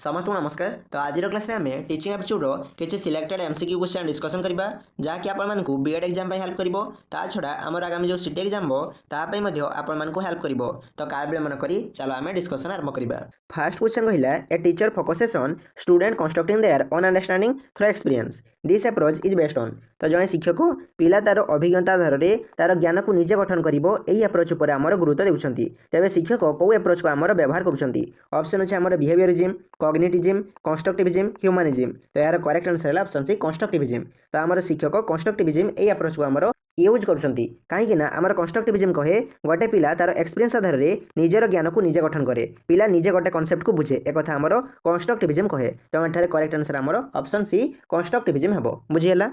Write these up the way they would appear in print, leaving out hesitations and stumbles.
समस्त को नमस्कार। तो आज क्लास में आम टीचिंग एप्टीट्यूड किसी सिलेक्टेड एमसीक्यू क्वेश्चन डिस्कसन करबा जहाँकि आपण को बीएड एग्जाम हेल्प करिवो। ता छड़ा आमर आगामी जो सीटी एग्जाम हो तापई मध्य आपण मानक हेल्प करिवो। तो कार विलंबन करी चलो आम डिस्कसन आरंभ करबा। फर्स्ट क्वेश्चन कहला a teacher focuses on student constructing their own understanding through experience this approach is based on. तो जड़े शिक्षक पिला तार अभिज्ञता आधार में तार ज्ञान को निजे गठन करिवो एही अप्रोच उपर आमर गुरुत्व देउछंती। तेबे शिक्षक को अप्रोच को आमर व्यवहार करुछंती। ऑप्शन अछि आमर बिहेवियरिज्म, कॉग्निटिज्म, कंस्ट्रक्टिविज्म, ह्यूमनिज्म। तो यार करेक्ट आंसर है ऑप्शन सी कंस्ट्रक्टिविज्म। तो आमर शिक्षक कंस्ट्रक्टिविज्म एही अप्रोच को आमर यूज करुछंती। कहीं आमर कंस्ट्रक्टिविज्म कहे गोटे पिला तार एक्सपीरियंस आधार में निजर ज्ञान को निजे गठन करे, पिला निजे गोटे कॉन्सेप्ट को बुझे, एक कथा आमर कंस्ट्रक्टिविज्म कहे। तो एठारे करेक्ट आंसर आमर ऑप्शन सी कंस्ट्रक्टिविज्म हेबो। बुझियला।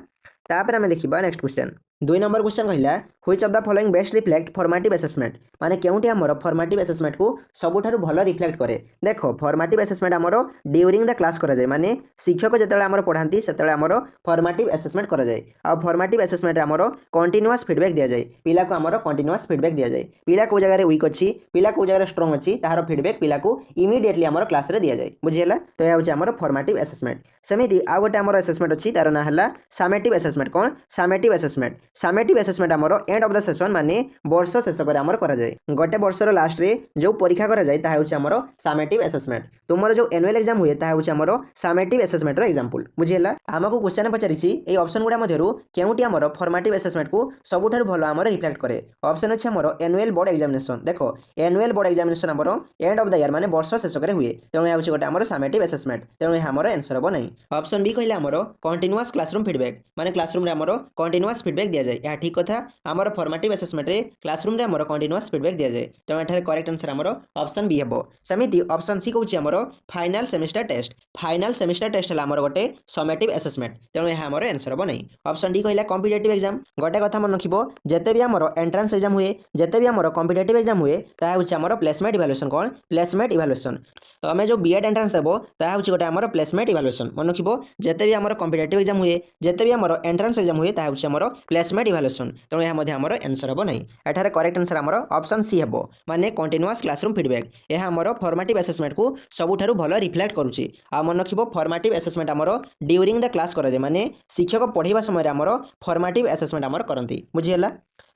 तापर आमे देखिबा नेक्स्ट क्वेश्चन। 2 नंबर क्वेश्चन कहला which of the following best reflect formative assessment. माने केउटी हमर फॉर्मेटिव असेसमेंट को सबुठारु भलो रिफ्लेक्ट करे। देखो फॉर्मेटिव असेसमेंट हमर ड्यूरिंग द क्लास करा जाय, माने शिक्षक जेतेले हमर पढांती सेतेले हमर फॉर्मेटिव असेसमेंट करा जाय। आ फॉर्मेटिव असेसमेंट हमर कंटीन्यूअस फीडबैक दिया जाय। पिला को हमर कंटीन्यूअस फीडबैक दिया जाय। पिला को जगह रे वीक अछि, पिला को जगह रे स्ट्रांग अछि, ताहार फीडबैक पिला को इमीडिएटली हमर क्लास रे दिया जाय। बुझियला। तो या होछि हमर फॉर्मेटिव असेसमेंट। सेमिति आ गोटे हमर असेसमेंट अछि, तार ना हला समेटिव असेसमेंट। कोन समेटिव असेसमेंट? समेटिव असेसमेंट हमर एंड ऑफ द सेशन माने वर्ष शेष करे हमर करा जाय। गोटे वर्षर लास्ट रे जो परीक्षा करा जाय ता होछि हमर समेटिव असेसमेंट। तुमर जो एनुअल एग्जाम हुए ता होछि हमर समेटिव असेसमेंट रो एग्जांपल। बुझियला। हमको क्वेश्चन पचारिछि ए ऑप्शन गुडा मध्यरु केउटी हमर फॉर्मेटिव असेसमेंट को सबुठारु भलो हमर रिफ्लेक्ट करे। ऑप्शन अछि हमर एनुअल बोर्ड एग्जामिनेशन। देखो एनुअल बोर्ड एग्जामिनेशन हमर एंड ऑफ द ईयर माने वर्ष शेष करे हुए, तेणु या होछि गोटे हमर समेटिव असेसमेंट। तेणु ए हमर आंसर हो नै। ऑप्शन बी कहले हमर कंटीन्यूअस क्लासरूम फीडबैक, माने क्लासरूम रे हमर कंटीन्यूअस फीडबैक दिया जाय। या ठीक कथा। हमर फॉर्मेटिव असेसमेंट रे क्लासरूम रे हमर कंटीन्यूअस फीडबैक दिया जाय। तेणु एठारे करेक्ट आंसर हमर ऑप्शन बी हेबो। समिति ऑप्शन सी कहउछि हमर final semester test. Final semester test हला हमर गोटे समेटिव असेसमेंट। तेणु ए हमर आंसर हो नै। ऑप्शन डी कहला कॉम्पिटिटिव एग्जाम। गोटे कथा मन रखिबो जते भी हमर एंट्रेंस एग्जाम हुए, जते भी हमर कॉम्पिटिटिव एग्जाम हुए ता होछि हमर प्लेसमेंट इवैल्यूएशन। कोन प्लेसमेंट इवैल्यूएशन। तो हमें जो बीएड एंट्रेंस देबो ता होछि गोटे हमर प्लेसमेंट इवैल्यूएशन। मन रखिबो जते भी हमर कॉम्पिटिटिव एग्जाम हुए, जते भी हमर एंट्रेंस एग्जाम हुए ता होछि हमर प्लेसमेंट इवैल्यूएशन। तेणु ए मध्ये हमर आंसर हो नै। एठारे करेक्ट आंसर हमर ऑप्शन सी हेबो, माने कंटीन्यूअस क्लासरूम फीडबैक। ए हमर फॉर्मेटिव असेसमेंट को सबुठारु भलो रिफ्लेक्ट करूछि। आ मन रखिबो फॉर्मेटिव असेसमेंट हमर ड्यूरिंग द क्लास करा जाय, माने शिक्षक पढिबा समय रे हमर फॉर्मेटिव असेसमेंट हमर करंती। बुझियला।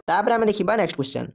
तापर हम देखिबा नेक्स्ट क्वेश्चन।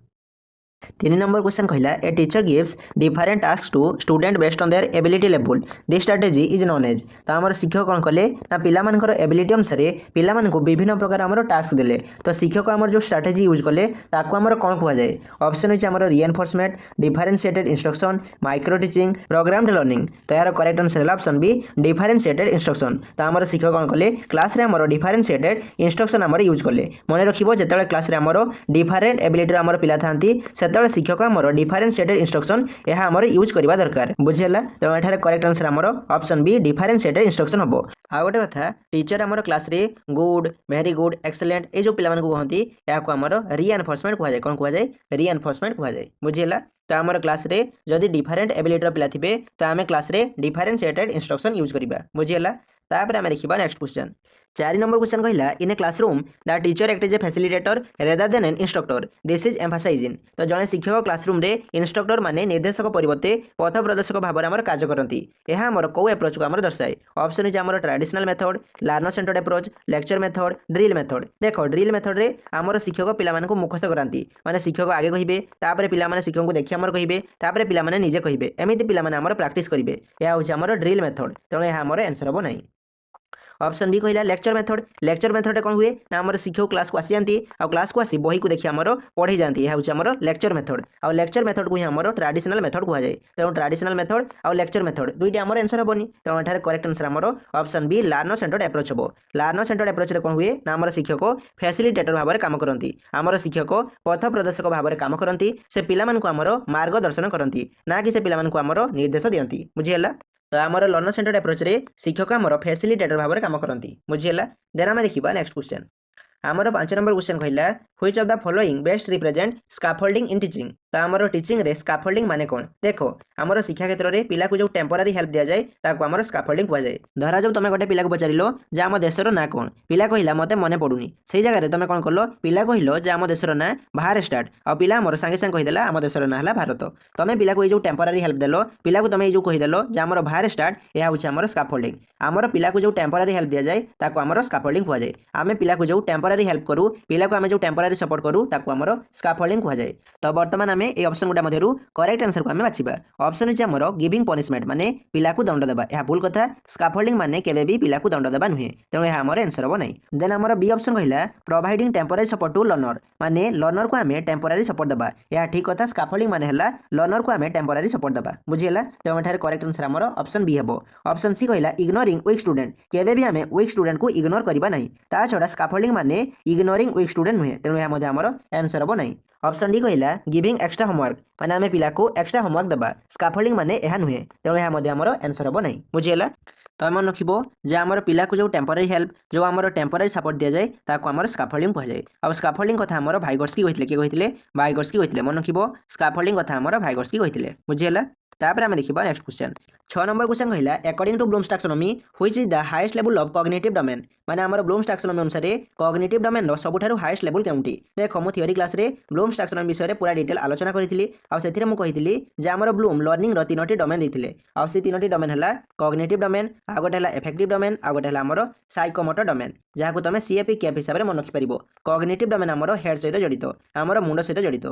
3 नंबर क्वेश्चन कहला a teacher gives different task to student based on their ability level this strategy is known as. तो हमर शिक्षक कोन कले ना पिला मानकर एबिलिटी अनुसार पिला मान को विभिन्न प्रकार हमर टास्क देले। तो शिक्षक हमर जो स्ट्रेटजी यूज कले ताको हमर कोन कुआ जाय। ऑप्शन अछि हमर reinforcement, differentiated instruction, micro teaching, programmed learning. तो यार करेक्ट आंसर है ऑप्शन बी डिफरेंशिएटेड इंस्ट्रक्शन। तो हमर शिक्षक कोन कले क्लास रे हमर डिफरेंशिएटेड इंस्ट्रक्शन हमर यूज कले। मन रखिबो जेतेले क्लास रे हमर डिफरेंट एबिलिटी हमर पिला थांती सेतेले शिक्षक हमर डिफरेंशिएटेड इंस्ट्रक्शन यह हमर यूज करबा दरकार। बुझियला। तो एठारे करेक्ट आंसर हमर ऑप्शन बी डिफरेंशिएटेड इंस्ट्रक्शन हबो। आ गोटे कथा टीचर हमर क्लास रे गुड, वेरी गुड, एक्सीलेंट ए जो पिला मन को कहंती या को हमर रिइंफोर्समेंट कहै जाय। कोन कहै जाय? रिइंफोर्समेंट कहै जाय। बुझियला। तो हमर क्लास रे जदि डिफरेंट एबिलिटी रो पिला थिबे तो हमें क्लास रे डिफरेंशिएटेड इंस्ट्रक्शन यूज करबा। बुझियला। तापर हम देखिबा नेक्स्ट क्वेश्चन। 4 नंबर क्वेश्चन कहला in a classroom the teacher act as a facilitator rather than an instructor this is emphasizing. तो जने शिक्षक क्लासरूम रे इंस्ट्रक्टर माने निर्देशक परिवर्ते पथ प्रदर्शक भाव हमर कार्य करंती। एहा हमर को अप्रोच को हमर दर्शाए। ऑप्शन इज हमर traditional method, learner centered approach, lecture method, drill method. देखो ड्रिल मेथड रे हमर शिक्षक पिला मन को मुखस्थ करांती, माने शिक्षक आगे कहिबे तापर पिला माने शिक्षक को देखि हमर कहिबे तापर पिला माने निजे कहिबे, एमिति पिला माने हमर प्रैक्टिस करिवे। एहा होछि हमर ड्रिल मेथड। तेणु एहा हमर आंसर हो नै। ऑप्शन बी कहला लेक्चर मेथड। लेक्चर मेथड कौन हुए ना हमर शिक्षक क्लास को आसी जांती आ क्लास को आसी बही को देखि हमर पढ़ी जांती। यह होछि हमर लेक्चर मेथड। आ लेक्चर मेथड को ही हमर ट्रेडिशनल मेथड कहै जाय। तेणु ट्रेडिशनल मेथड आ लेक्चर मेथड दुईटा हमर आंसर होबनी। तेणु एठारे करेक्ट आंसर हमर option B learner centered approach होबो। लर्नर सेंटर्ड अप्रोच रे कोन हुए ना हमर शिक्षक फैसिलिटेटर भाव रे काम करंती। हमर शिक्षक पथ प्रदर्शक भाव रे काम करंती। से पिला मन को हमर मार्गदर्शन करंती, ना कि से पिला मन को हमर निर्देश दियंती। बुझियला। तो हमर लर्नर सेंटर्ड अप्रोच रे शिक्षक हमर फैसिलिटेटर भाव रे काम करंती। बुझियला। देन हम देखिबा नेक्स्ट क्वेश्चन। हमर 5 नंबर क्वेश्चन कहला which of the following best represent scaffolding in teaching. तो आमर टीचिंग रे स्काफोल्डिंग माने कौन देख आमर शिक्षा क्षेत्र में पिला को जो टेम्पोरारी हेल्प दिया जाए ताको आमर स्काफोल्डिंग कहुए धरा जाऊ तुम गोटे पिला को पचार जे आम देशर ना कौन पिला कहला मत मन पड़ुनी से जगह तुम कौन कल पिला कहल जे आम देशर ना बाहर स्टार्ट आ पिला आमर सांगे सांगे कहीदेला आम देशर ना है भारत तुम पिला को जो टेम्पोरारी हेल्प देल पिला को तुम जो कहीदेल जे आमर बाहर स्टार्ट यह हूँ आमर स्काफोल्डिंग आमर पिला को जो टेम्पोरारी हेल्प दिया जाए ताको आमर स्काफोल्डिंग कहुए आम पिला को जो टेम्पोरारी हेल्प करूँ पिला को आम जो टेम्पोरारी सपोर्ट करूँ ताको आमर स्काफोल्डिंग कहुए तो बर्तमान आम ये ऑप्शन गुटा मध्यरु करेक्ट आंसर को आम बाछिबा ऑप्शन अछि हमर गिविंग पनिशमेंट माने पिला को दंड देबा यह भूल कथा स्काफोल्डिंग माने केबे भी पिला को दंड देबा नुहे तेणु यह हमर आंसर हो नै देन हमर बी ऑप्शन कहिला providing temporary support to learner माने लर्नर को आम टेम्पोरारी सपोर्ट देबा यह ठीक कथा स्काफोल्डिंग माने हला लर्नर को आम टेम्पोरारी सपोर्ट देबा बुझियला तो एठारे करेक्ट आंसर हमर ऑप्शन बी हेबो ऑप्शन सी कहिला इग्नोरिंग वीक स्टूडेंट केबे भी आम वीक स्टूडेंट को इग्नोर करबा नै ता छडा स्काफोल्डिंग माने इग्नोरिंग वीक स्टूडेंट नुहे तेणु यह मध्ये हमर आंसर हो नै ऑप्शन डी कहिला गिविंग एक्स्ट्रा होमवर्क माने आम पिला को एक्स्ट्रा होमवर्क देबा स्काफोल्डिंग माने यह नुहे तेणु यह मध्ये हमर आंसर हो नै बुझियला तो मन रखिबो जे आमर पिला को जो टेम्पोरारी हेल्प जो आमर टेम्पोरारी सपोर्ट दिया जाए ताको आमर स्काफोल्डिंग कह जाए आ स्काफोल्डिंग कथा आमर भाइगर्स्की कहितले के कहितले भाइगर्स्की कहितले मन रखिबो स्काफोल्डिंग कथा आमर भाइगर्स्की कहितले बुझियला तापर आम देखिबा नेक्स्ट क्वेश्चन 6 नंबर क्वेश्चन कहिला according to Bloom's taxonomy which is the highest level of cognitive domain माने आमर ब्लूम्स टैक्सोनॉमी अनुसार कॉग्निटिव डोमेन रो सबुठारु हाईएस्ट लेवल केउंटी देखो मु थ्योरी क्लास रे ब्लूम्स टैक्सोनॉमी विषय रे पूरा डिटेल आलोचना करितली आ सेथिरे मु कहितली जे आमर ब्लूम लर्निंग रो तीनोटी डोमेन दैथिले आ से तीनोटी डोमेन हला कॉग्निटिव डोमेन आ गोटे हला इफेक्टिव डोमेन आ गोटे हला आमर साइकोमोटर डोमेन जाहाको तमे सीएपी कैप हिसाब रे मन रखि परिबो कॉग्निटिव डोमेन आमर हेड सहित जड़ित आमर मुंड सहित जड़ित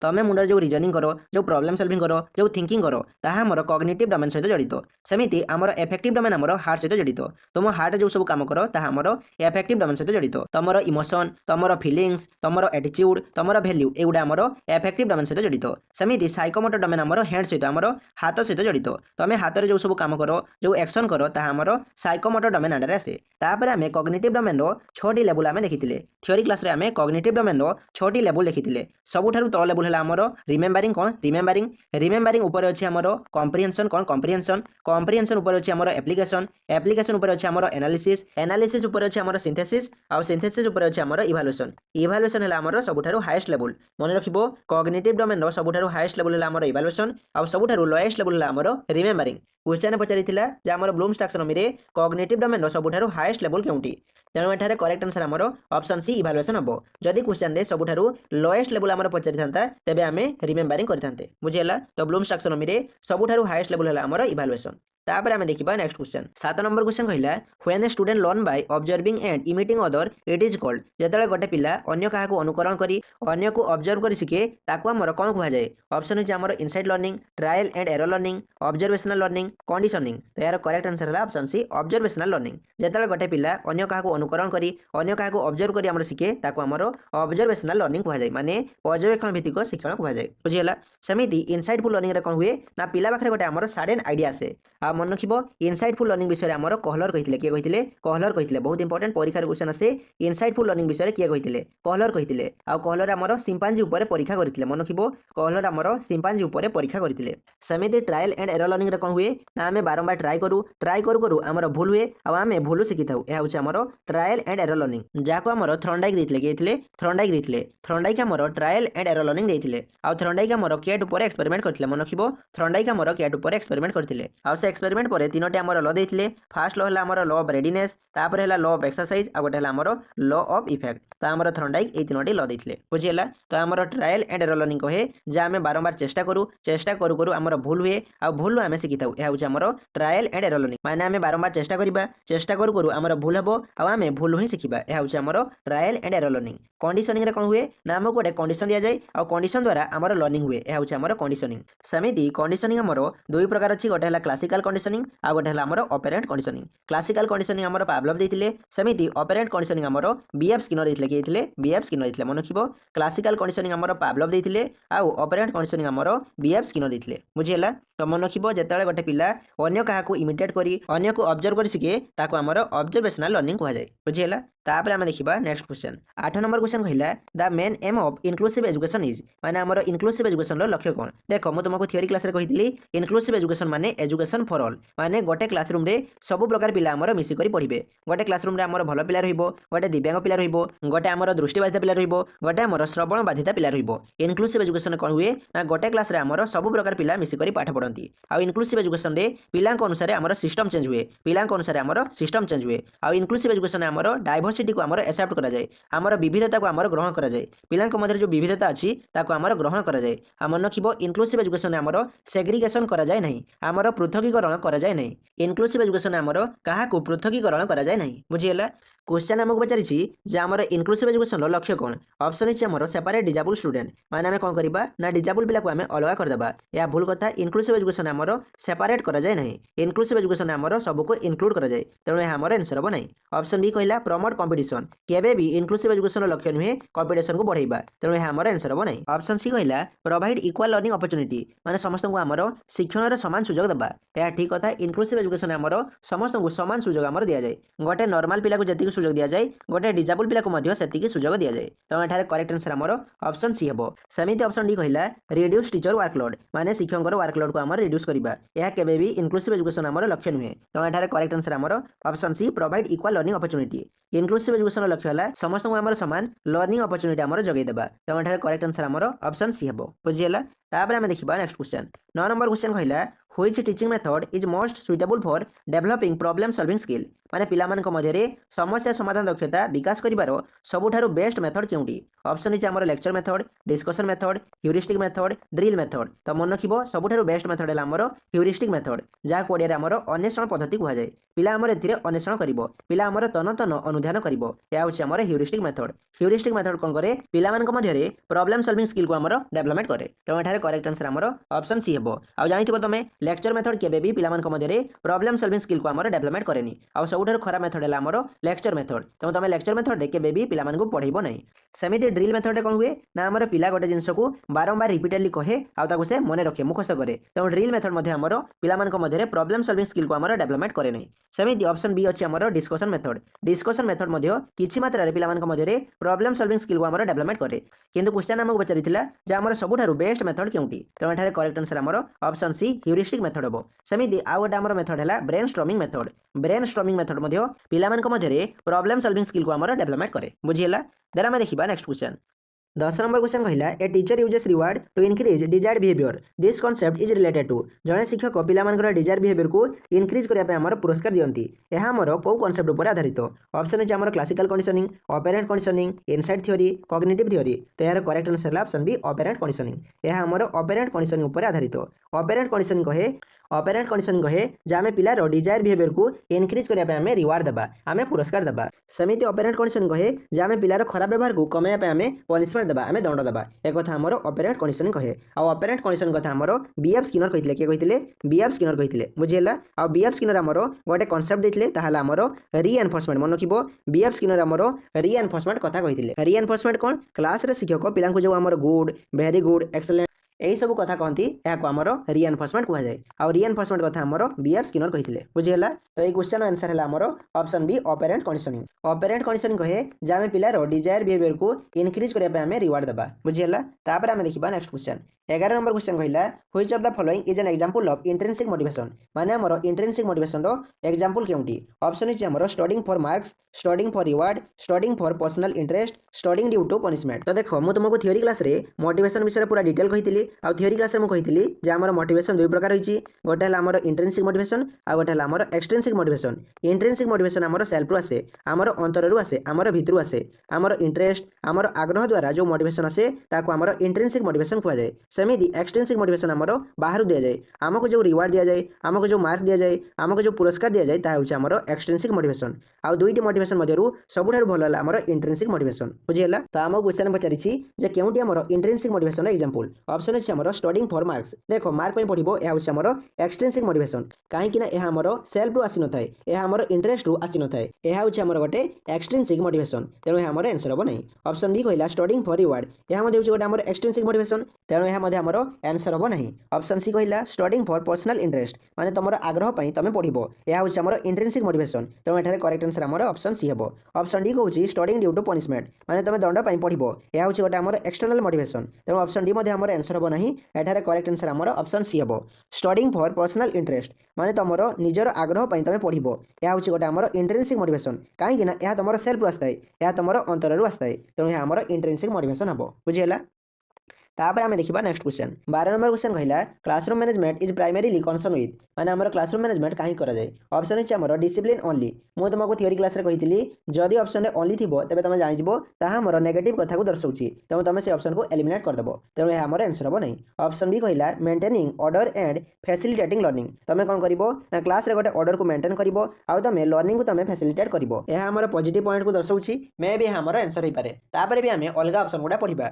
तुम मुंडर जो रिजनिंग करो जो प्रॉब्लम सॉल्विंग करो जो थिंकिंग करो ताहा हमर कॉग्निटिव डोमेन सहित जड़ित सेमिति हमर इफेक्टिव डोमेन हमर हार्ट सहित जड़ित तुम हार्ट जो सब काम करो ताहा हमर इफेक्टिव डोमेन सहित जड़ित तुमर इमोशन तुमर फीलिंग्स तुमर एटीट्यूड तुमर वैल्यू एगुडा हमर इफेक्टिव डोमेन सहित जड़ित सेमिति साइकोमोटर डोमेन हमर हैंड सहित हमर हाथ सहित जड़ित तुम हाथ रे जो सब काम करो जो एक्शन करो ताहा हमर साइकोमोटर डोमेन अंडर आसे तापर आमे कॉग्निटिव डोमेन रो 6टी लेवल आमे देखिथिले थ्योरी क्लास रे आमे कॉग्निटिव डोमेन रो 6टी लेवल देखिथिले सबुठारु तळ लेवल हला हमर रिमेम्बरिंग कौन रिमेम्बरिंग ऊपर अच्छे आमर कॉम्प्रिहेंशन कौन कॉम्प्रिहेंशन ऊपर अच्छे आमर एप्लिकेशन ऊपर अच्छे आमर एनालिसिस ऊपर अच्छे आमर सिंथेसिस आउ सिंथेसिस ऊपर अच्छे आमर इवालुएशन है आमर सबुठारु हाईएस्ट लेवल मन रखिबो कॉग्निटिव डोमेन रो सबुठारु हाईएस्ट लेवल है आमर इवालुएशन आउ सबुठारु लोएस्ट लेवल है आमर रिमेम्बरिंग क्वेश्चन पचारिथिला जे आमर ब्लूम्स टैक्सोनॉमी रे कॉग्निटिव डोमेन रो सबुठारु हाईएस्ट लेवल केउंटी तेणु एठारे करेक्ट आंसर आमर ऑप्शन सी इवालुएशन हबो जदि क्वेश्चन रे सबुठारु लोएस्ट लेवल आमर पचारि थांता तेबे आमे रिमेम्बरिंग करथांते बुझियला तो ब्लूम्स टैक्सोनॉमी रे सबुठारु हाईएस्ट लेवल है आमर इवालुएशन तापर आमे देखिबा नेक्स्ट क्वेश्चन 7 नंबर क्वेश्चन कहिला when a student learn by observing and imitating other it is called जेतले गोटे पिला अन्य काहा को अनुकरण करी अन्य को ऑब्जर्व करी सिके ताको हमर कोन कहआ जाय ऑप्शन है हमर inside learning trial and error learning observational learning conditioning तो यार करेक्ट आंसर है ऑप्शन सी ऑब्जर्वेशनल लर्निंग जेतले गोटे पिला अन्य काहा को अनुकरण करी अन्य काहा को ऑब्जर्व करी हमर सिके ताको हमर ऑब्जर्वेशनल लर्निंग कहआ जाय माने पर्यवेक्षण भित्तिक शिक्षण कहआ जाय बुझियला सेमिति इनसाइडफुल लर्निंग रे कोन हुए ना पिला पाखरे गोटे हमर सडन आइडिया आसे आ मन रखिबो इनसाइटफुल लर्निंग विषय आमर कहलर कहितले किए कहितले कहलर कहितले बहुत इंपोर्टेंट परीक्षा क्वेश्चन आसे इनसाइटफुल लर्निंग विषय किए कहितले कहलर कहितले आ कहलर आमर सिम्पांजी ऊपर परीक्षा करथिले मन रखिबो कहलर आमर सिम्पांजी ऊपर परीक्षा करथिले सेमिति ट्रायल एंड एरर लर्निंग रे कोन हुए ना आमे बारंबार ट्राई करू आमर भूल हुए आ आमे भूल सिखिथाउ एहा होचे आमर ट्रायल एंड एरर लर्निंग जाको आमर थ्रॉन्डाइक देथिले केथिले थ्रॉन्डाइक आमर ट्रायल एंड एरर लर्निंग देथिले आ थ्रॉन्डाइक आमर केट ऊपर एक्सपेरिमेंट करथिले मन रखिबो थ्रॉन्डाइक आमर केट ऊपर एक्सपेरिमेंट करथिले आ से एक्सपेरिमेंट पर तीनोटी आमर लॉ देथिले फास्ट लॉ हला आमर लॉ ऑफ रेडीनेस तापर हला लॉ ऑफ एक्सरसाइज आ गोटे हला आमर लॉ ऑफ इफेक्ट तो आमर थ्रॉन्डाइक ए तीनोटी लॉ देथिले बुझियला तो आमर ट्रायल एंड एरर लर्निंग कहे जे आमे बारंबार चेष्टा करू आमर भूल हुए आ भूल आमे सिखिथाउ एहा होचे आमर ट्रायल एंड एरर लर्निंग माने आमे बारंबार चेष्टा करू आमर भूल हबो आ आमे भूल ही सिखिबा एहा होचे आमर trial and error learning conditioning रे कोन हुए ना हमको गोटे कंडीशन दिया जाय आ कंडीशन द्वारा आमर लर्निंग हुए एहा होचे आमर कंडीशनिंग समिति कंडीशनिंग आमर दुई प्रकार अछि गोटे हला क्लासिकल कंडीशनिंग आ गोटे हला आमर ऑपरेंट कंडीशनिंग क्लासिकल कंडीशनिंग आमर पावलोव देथिले समिति ऑपरेंट कंडीशनिंग आमर बीएफ स्किनर देथिले केथिले बीएफ स्किनर देथिले मन रखिबो क्लासिकल कंडीशनिंग आमर पावलोव देथिले आ ऑपरेंट कंडीशनिंग आमर बीएफ स्किनर देथिले बुझियला तो मन रखिबो जेतले गोटे पिला अन्य काहा को इमिटेट करी अन्य को ऑब्जर्व करी सिके ताको आमर ऑब्जर्वेशनल लर्निंग कहै जाय बुझियला तापर आम देखा नेक्स्ट क्वेश्चन 8 नंबर क्वेश्चन कहला the main M of inclusive education is माने आमर इनक्लूसिव एजुकेशन लक्ष्य कौन देख मुझे तुमको थियोरी क्लास रे कही इनक्लूसिव एजुकेशन माने एजुकेशन फॉर ऑल माने गोटे क्लासरूम रे सब प्रकार पिला आमर मिसिक पढ़े गोटे क्लासरूम रे आमर भल पिला रहिबो गोटे दिव्यांग पिला रहिबो गोटे आमर दृष्टिबाधित पिला रहिबो गोटे आमर श्रवण बाधित पिला रहिबो इनक्लूसिव एजुकेशन कौन हुए ना गोटे क्लास रे आमर सब प्रकार पिला मिसिक पाठ पढ़ती आ इनक्लूसिव एजुकेशन रे पिलांक अनुसार आमर सिस्टम चेंज हुए पिलांक अनुसार आमर सिस्टम चेंज हुए आ इनक्लूसिव एजुकेशन आमर डायवर्सिटी को आमर एक्सेप्ट करा जाए आमर विविधता को आमर ग्रहण करा जाए पिलांक मध्य जो विविधता अच्छी ताको आमर ग्रहण करा जाए आ मन रखिबो इनक्लूसिव एजुकेशन आमर सेग्रीगेशन करा जाए नहीं आमर पृथकीकरण करा जाए नहीं इनक्लूसिव एजुकेशन आमर काहाकू पृथकीकरण करा जाए नहीं बुझिएला क्वेश्चन आमको पचारि आमर इनक्लूसिव एजुकेशन लक्ष्य कौन ऑप्शन अच्छे आमर सेपरेट डिजेबल स्टूडेंट माने आम कौन करबा ना डिजेबल पिला को आम अलग करदेबा या भूल कथा इनक्लूसिव एजुकेशन आमर सेपरेट करा जाए नहीं इनक्लूसिव एजुकेशन आमर सबको इनक्लूड करा जाए तेणु यह आमर आंसर हम नहीं ऑप्शन बी कहला प्रमोट कंपटीशन केबे भी इनक्लूसिव एजुकेशन लक्ष्य नुहे कंपटीशन को बढ़ाइबा तेणु यह आमर आंसर हम नहीं ऑप्शन सी कहला प्रोवाइड इक्वल लर्निंग अपॉर्चुनिटी माने समस्त को आमर शिक्षण समान सुजोग देबा यह ठीक कथा इनक्लूसिव एजुकेशन आमर समस्त को समान सुजोग आमर दिया जाए गोटे नॉर्मल पिला को जति सुजोग दिया जाए गोटे डिजेबल पिला को मध्य सेतिकी सुजोग दिया जाए तो एठारे करेक्ट आंसर आमर ऑप्शन सी हेबो सेमिति ऑप्शन डी कहला रिड्यूस टीचर वर्कलोड माने शिक्षकर वर्कलोड को आमर रिड्यूस करबा यह केबे भी इनक्लूसिव एजुकेशन आमर लक्ष्य नुहे तो एठारे करेक्ट आंसर आमर option C provide equal learning opportunity inclusive education लक्ष्य है समस्त को आमर समान लर्निंग अपॉर्चुनिटी आमर जगै देबा तो एठारे करेक्ट आंसर आमर ऑप्शन सी हेबो बुझिएला तापर आमे देखिबा नेक्स्ट क्वेश्चन 9 नंबर क्वेश्चन कहला which teaching method is most suitable for developing problem solving skill माने पिलामानक मध्यरे समस्या समाधान दक्षता विकास करिबारो सबुठारु बेस्ट मेथड केउटी ऑप्शन इज हमर lecture method discussion method heuristic method drill method तो मन रखिबो सबुठारु बेस्ट मेथड है हमर ह्यूरिस्टिक मेथड जा कोडिया रे हमर अन्वेषण पद्धति कुहा जाय पिला हमर एथिरे अन्वेषण करिवो पिला हमर तन तन अनुध्यान करिवो या होछि हमर ह्यूरिस्टिक मेथड कोन करे पिलामानक मध्यरे प्रॉब्लम सॉल्विंग स्किल को हमर डेवलपमेंट करे तो एठारे करेक्ट आंसर हमर ऑप्शन सी हेबो आ जानिथिबो तमे लेक्चर मेथड केबे भी पिलामानक मध्यरे प्रॉब्लम सॉल्विंग स्किल को हमर डेवलपमेंट करेनी आ सबुठारु खराब मेथड है हमर लेक्चर मेथड तो तमे लेक्चर मेथड केबे भी पिलामानक पढाइबो नै सेमिति ड्रिल मेथड कोन हुए ना हमर पिला गोटे जिंस को बारंबार रिपीटेडली कहे आ ताको से मने रखे मुखस्त करे तो ड्रिल मेथड मध्ये हमर पिलामानक मध्यरे प्रॉब्लम सॉल्विंग स्किल को हमर डेवलपमेंट करे नै सेमिति ऑप्शन बी अछि हमर डिस्कशन मेथड मध्ये किछि मात्रा रे पिलामानक मध्यरे प्रॉब्लम सॉल्विंग स्किल को हमर डेवलपमेंट करे किंतु क्वेश्चन हमको पचारिथिला जे हमर सबुठारु बेस्ट मेथड केउटी तो एठारे करेक्ट आंसर हमर ऑप्शन सी ह्यूरिस्टिक मेथड हबो सेमिति आ गोटे हमर मेथड हला ब्रेन स्टॉर्मिंग मेथड मध्ये पिलामानक मध्यरे प्रॉब्लम सॉल्विंग स्किल को हमर डेवलपमेंट करे बुझिएला देन हम देखिबा नेक्स्ट क्वेश्चन 10 नंबर क्वेश्चन कहला a teacher uses reward to increase desired behaviour this concept is related to जने शिक्षक पिलामानकर डिजायर बिहेवियर को इनक्रीज करिया पे हमर पुरस्कार दियंती एहा हमर को कांसेप्ट ऊपर आधारित ऑप्शन है हमर classical conditioning operant conditioning inside theory cognitive theory तो यार करेक्ट आंसर है ऑप्शन बी ऑपरेंट कंडीशनिंग एहा हमर ऑपरेंट कंडीशनिंग ऊपर आधारित ऑपरेंट कंडीशनिंग कहे जे आमे पिलार डिजायर बिहेवियर को इनक्रीज करिया पे हमें रिवार्ड देबा हमें पुरस्कार देबा सेमिति ऑपरेंट कंडीशनिंग कहे जे आमे पिलार खराब व्यवहार को कमाया पे हमें पनिशमेंट देबा हमें दंड देबा एक कथा हमर ऑपरेंट कंडीशनिंग कहे आ ऑपरेंट कंडीशनिंग कथा हमर बीएफ स्किनर कहितले के कहितले बीएफ स्किनर कहितले बुझिएला आ बीएफ स्किनर हमर गोटे कांसेप्ट देथिले ताहाला हमर रीएनफोर्समेंट मन रखिबो बीएफ स्किनर हमर रीएनफोर्समेंट कथा कहितले रीएनफोर्समेंट कोन क्लास रे शिक्षक पिलांको जो हमर गुड वेरी गुड एक्सीलेंट यही सब कथा कहती आमर रीएनफोर्समेंट कह जाए आ रीएनफोर्समेंट कथा हमर बीएफ स्किनर कहितले बुझिएला तो ये क्वेश्चन आंसर है हमर ऑप्शन बी ऑपरेंट कंडीशनिंग कहे जे आमे पिलार डिजायर बिहेवियर को इनक्रीज करिया पे हमें रिवार्ड देबा बुझिएला तापर आमे देखिबा नेक्स्ट क्वेश्चन 11 नंबर क्वेश्चन कहला which of the following is an example of intrinsic motivation माने हमर इंट्रिंसिक मोटिवेशन रो एग्जांपल केउटी ऑप्शन इज हमर studying for marks studying for reward studying for personal interest studying due to punishment तो देखो मु तुमको थ्योरी क्लास रे मोटिवेशन विषय पूरा डिटेल कहितली आ थ्योरी क्लास रे मु कहितली जे हमर मोटिवेशन दुई प्रकार होईची गोटे हला हमर इंट्रिंसिक मोटिवेशन आ गोटे हला हमर एक्सट्रिंसिक मोटिवेशन इंट्रिंसिक मोटिवेशन हमर सेल्फ रु आसे हमर अंतर रु आसे हमर भितरु आसे हमर इंटरेस्ट हमर आग्रह द्वारा जो मोटिवेशन आसे ताको हमर इंट्रिंसिक मोटिवेशन कहै जाय सेमिति एक्सट्रिंसिक मोटिवेशन हमर बाहर दिया जाए हमको जो रिवार्ड दिया जाए हमको जो मार्क दिया जाए हमको जो पुरस्कार दिया जाए ता होछि हमर एक्सट्रिंसिक मोटिवेशन आ दुईटी मोटिवेशन मध्यरु सबुठारु भल हला हमर इंट्रिंसिक मोटिवेशन बुझिएला तो हम क्वेश्चन पचारिछि जे केउटी हमर इंट्रिंसिक मोटिवेशन एग्जांपल ऑप्शन अच्छे आमर स्टडिंग फॉर मार्क्स देख मार्क पढ़ो यह हूँ आमर एक्सट्रिंसिक मोटिवेशन कहीं यह आमर सेल्फ रु आसी नए यह आमर इंटरेस्ट रु आसी नए यह हूँ आमर गोटे एक्सट्रिंसिक मोटिवेशन तेणु यह आमर आंसर हम नहीं ऑप्शन बी कहला स्टडिंग फॉर रिवार्ड यह गोटे आमर एक्सट्रिंसिक मोटिवेशन तेणु यह आमर आंसर हम नहीं ऑप्शन सी कहला स्टडिंग फॉर पर्सनल इंटरेस्ट माने तुम आग्रह पर तुम पढ़ो यह हूँ आमर इंट्रिंसिक मोटिवेशन तेणु एठारे करेक्ट आंसर आमर ऑप्शन सी हम ऑप्शन डी कहूँ स्टडिंग ड्यू टू पनिशमेंट माने तुम दंड पर पढ़ो यह हूँ गोटे आमर एक्सटर्नल मोटिवेशन तेणु ऑप्शन डी आमर आंसर हम नहीं एठारे करेक्ट आंसर आमर ऑप्शन सी हम स्टडिंग फॉर पर्सनल इंटरेस्ट माने तुम निजर आग्रह पर तुम पढ़ो यह हूँ गोटे आमर इंट्रिंसिक मोटिवेशन कहीं यह तुम सेल्फ रु आए यह तुम अंतर रु आए तेणु यह आमर इंट्रिंसिक मोटिवेशन हम बुझीगला तापर आम देखा नेक्स्ट क्वेश्चन 12 नंबर क्वेश्चन कहला classroom management is primarily concern with माने आमर क्लासरूम मैनेजमेंट कहीं करा जाए ऑप्शन अच्छे आमर डिसिप्लिन ओनली मुझे तुमको थियोरी क्लास रे कही जदि ऑप्शन रे ओनली थी तेज तुम जान आमर नेगेटिव कथा को दर्शाऊँगी तेणु तुम से ऑप्शन को एलिमिनेट करदेव तेणु यह आमर आंसर हम नहीं ऑप्शन बी कहला maintaining order and facilitating learning तुम कौन कर क्लास रे गोटे ऑर्डर को मेंटेन कर तुम लर्निंग को तुम फैसिलिटेट कर यह आमर पॉजिटिव पॉइंट को दर्शाऊँगी मे भी आमर आंसर हो पाए तापर भी आम अलग ऑप्शन गुड़ा पढ़ा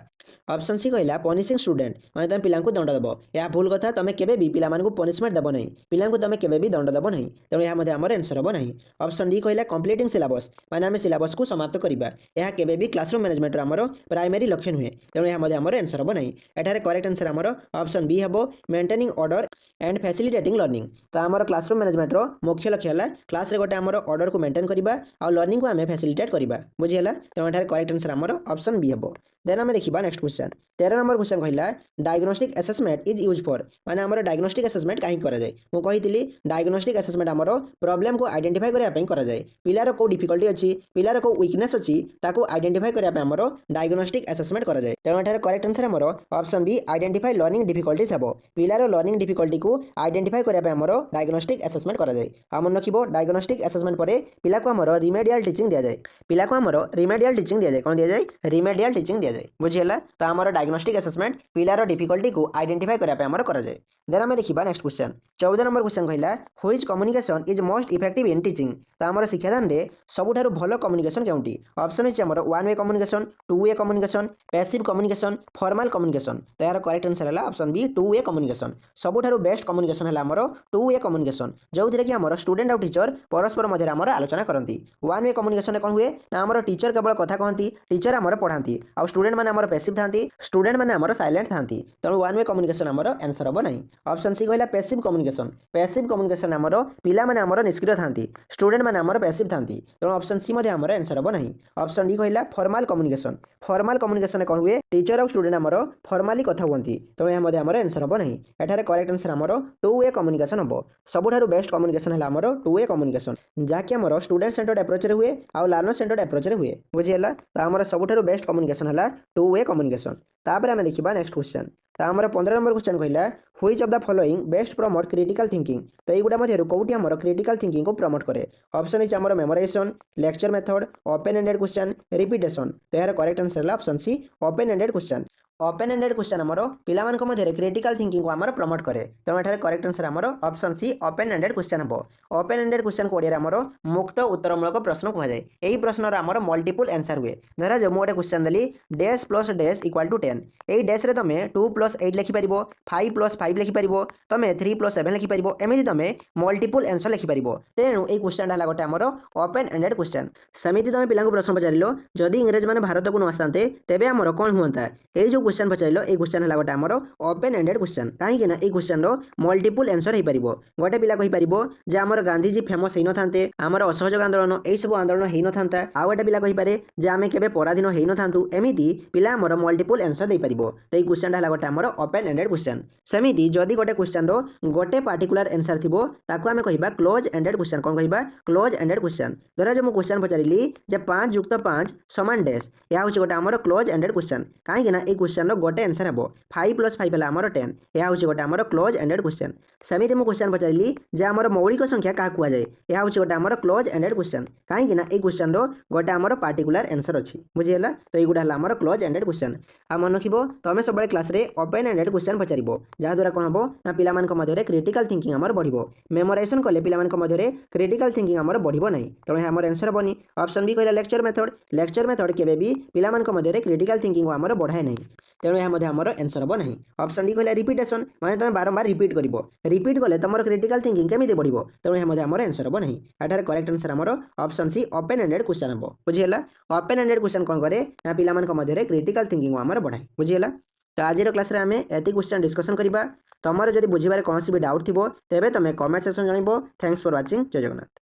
ऑप्शन सी कहला पनिशिंग स्टूडेंट माने तुम पिला दंड देव यह भूल कथा तुम केबे भी पिला मानकु पनिशमेंट देव नहीं पिला तुम केबे भी दंड देव नहीं तेणु यह आमर आंसर हम नहीं ऑप्शन डी कहला कंप्लीटिंग सिलेबस माने आम सिलेबस को समाप्त करवा यह केबे भी क्लासरूम मैनेजमेंट आमर प्राइमरी लक्ष्य नुहे तेणु यह आमर आंसर हम नहीं एठारे करेक्ट आंसर आमर ऑप्शन बी हम maintaining order and facilitating learning तो आमर क्लासरूम मैनेजमेंट मुख्य लक्ष्य है क्लास रे गोटे आमर ऑर्डर को मेंटेन करवा और लर्निंग को आम फैसिलिटेट करवा बुझीगला तेणु एठारे करेक्ट आंसर आमर ऑप्शन बी हम देन आम देखा नेक्स्ट क्वेश्चन 13 नंबर क्वेश्चन कहला diagnostic assessment is use for माने आमर डायग्नोस्टिक असेसमेंट कहीं करा जाए मु कही डायग्नोस्टिक असेसमेंट आमर प्रॉब्लम को आइडेंटिफाई करने करा जाए पिलार को डिफिकल्टी अच्छी पिलार को वीकनेस अच्छी ताको आइडेंटिफाई करने आमर डायग्नोस्टिक असेसमेंट करा जाए तेणु एठारे करेक्ट आंसर आमर option B identify learning difficulties हम पिलार लर्निंग डिफिकल्टी को आइडेंटिफाई करने आमर डायग्नोस्टिक असेसमेंट करा जाए मन रखिबो डायग्नोस्टिक असेसमेंट पर पिला को आमर रिमेडियल टीचिंग दिया जाए पिला को आमर रिमेडियल टीचिंग दिया जाए कौन दिया जाए रिमेडियल टीचिंग दिया जाए बुझीगला तो आमर डायग्नोस्टिक असेसमेंट पिलार डिफिकल्टी को आइडेंटिफाई करने आमर करा जाए देन आम देखा नेक्स्ट क्वेश्चन 14 नंबर क्वेश्चन कहला which communication is most effective in teaching तो आमर शिक्षादान में सबुठारु भल कम्युनिकेशन केउंटी ऑप्शन अछि आमर one way communication two way communication passive communication formal communication तो यार करेक्ट आंसर है option B two way communication सबुठारु बेस्ट कम्युनिकेशन है आमर टू वे कम्युनिकेशन जो कि आमर स्टूडेंट और टीचर परस्पर मध्य आमर आलोचना करती वन वे कम्युनिकेशन कौन हुए ना आमर टीचर केवल कथा कहती टीचर आमर पढ़ाती और स्टूडेंट मैंने आमर पैसिव था स्टूडेंट मैंने आमर साइलेंट था तेणु वन वे कम्युनिकेशन आमर आंसर हम नहीं ऑप्शन सी कहला पैसिव कम्युनिकेशन आमर पिला माने आमर निष्क्रिय था स्टूडेंट मैंने आमर पैसिव था तेणु ऑप्शन सी आमर आंसर हम नहीं ऑप्शन डी कहला फॉर्मल कम्युनिकेशन कौन हुए टीचर और स्टूडेंट आमर फॉर्मली कथा हुंती तेणु यह आमर आंसर हम नहीं एठारे करेक्ट आंसर आमर टू वे कम्युनिकेशन हम सबुठारु बेस्ट कम्युनिकेशन है आमर टू वे कम्युनिकेशन जहाँकि आमर स्टूडेंट सेंटर्ड अप्रोच रे हुए और लर्नर सेंटर्ड अप्रोच रे हुए बुझीगला तो आमर सबुठारु बेस्ट कम्युनिकेशन है टू वे कम्युनिकेशन तापर आम देखा नेक्स्ट क्वेश्चन तो आमर 15 नंबर क्वेश्चन कहला which of the following best promote critical thinking तो युवा मध्य कौटी आमर क्रिटिकल थिंकिंग को प्रमोट करे ऑप्शन इज आमर memorisation lecture method open ended question repetition तो यार करेक्ट आंसर है option C open ended question open ended question आमर पिला मध्य क्रिटिकल थिंकिंग को आमर प्रमोट करे तेणु एठारे करेक्ट आंसर आमर option C open ended question हम ओपन एंडेड क्वेश्चन को ओडिया आमर मुक्त उत्तरमूलक प्रश्न कह जाए यही प्रश्न आमर मल्टीपल आंसर हुए धरा जो मुझे क्वेश्चन देली dash plus dash equal to 10 यही डैश रे तुम 2 + 8 लिखिपर 5 + 5 लिखिपर तुम 3 + 7 लिखिपर एमती तुम मल्टीपल आंसर लिखिपर तेणु यही क्वेश्चन है गोटे आमर ओपन एंडेड क्वेश्चन सेमती तुम पिला प्रश्न पचार जदि इंग्रेज मैंने भारत को न आसते तेज आमर कौन हुआ यही जो क्वेश्चन पचार क्वेश्चन है गोटे आमर ओपन एंडेड क्वेश्चन कहीं ये क्वेश्चन मल्टीपल आंसर हो पार गोटे पिला कही पार जे आमर गांधीजी फेमस होता आमर असहयोग आंदोलन यही सब आंदोलन हो ना आउ गोटे पिला कही पारे जे आम के पराधीन हो ना एमती पिला आमर मल्टीपल आंसर दे पार तो ये क्वेश्चन है गोटे आमर ओपन एंडेड क्वेश्चन सेमती जदि गोटे क्वेश्चन गोटे पार्टिकुलर आंसर थी ताको आम कह क्लोज एंडेड क्वेश्चन कौन कह क्लोज एंडेड क्वेश्चन धरा जो मुझे क्वेश्चन पचारि जे 5 + 5 = डैश यह हूँ गोटे आमर क्लोज एंडेड क्वेश्चन कहीं क्वेश्चन गोटे आंसर हम 5 + 5 है आमर 10 यह हूँ गोटे आमर क्लोज एंडेड क्वेश्चन सेमती मुझे क्वेश्चन पचारि जे आमर मौलिक संख्या क्या कहुए यह हूँ गोटे आमर क्लोज एंडेड क्वेश्चन कहीं क्वेश्चन गोटे आमर पार्टिकुलर आंसर अच्छी बुझीगला तो ये गोटे आमर क्लोज एंडेड क्वेश्चन आ मन रखिबो तुम सब क्लास रे ओपन एंडेड क्वेश्चन पचार जहाँद्वारा कौन हम ना पिला मध्य क्रिटिकल थिंकिंग आमर बढ़ो मेमोराइजेशन कले पिला मध्य क्रिटिकल थिंकिंग आमर बढ़ो नहीं तेणु यह आमर आंसर हेनी ऑप्शन बी कहला लेक्चर मेथड केबे भी पिला मध्य क्रिटिकल थिंकिंग आमर बढ़ाए नहीं। तेणु यह आमर आंसर हम ना। ऑप्शन डी कहला रिपिटेशन माने तुम बारंबार रिपीट कर रिपीट कले तुम क्रिटिकल थिंकिंग केमी बढ़ो तेणु यह आमर आंसर हम ना। एठार करेक्ट आंसर आमर option C open ended question हम बुझीगला। ओपन एंडेड क्वेश्चन कौन करे ना पिला क्रिटिकल थिंकिंग आमर बढ़ाए बुझीगला। तो आज क्लास में आम एति क्वेश्चन डिस्कसन करवा। तुम जब बुझे कौन भी डाउट थो तेज तुम कमेंट सेक्शन जानव। Thanks for watching. जय जगन्नाथ।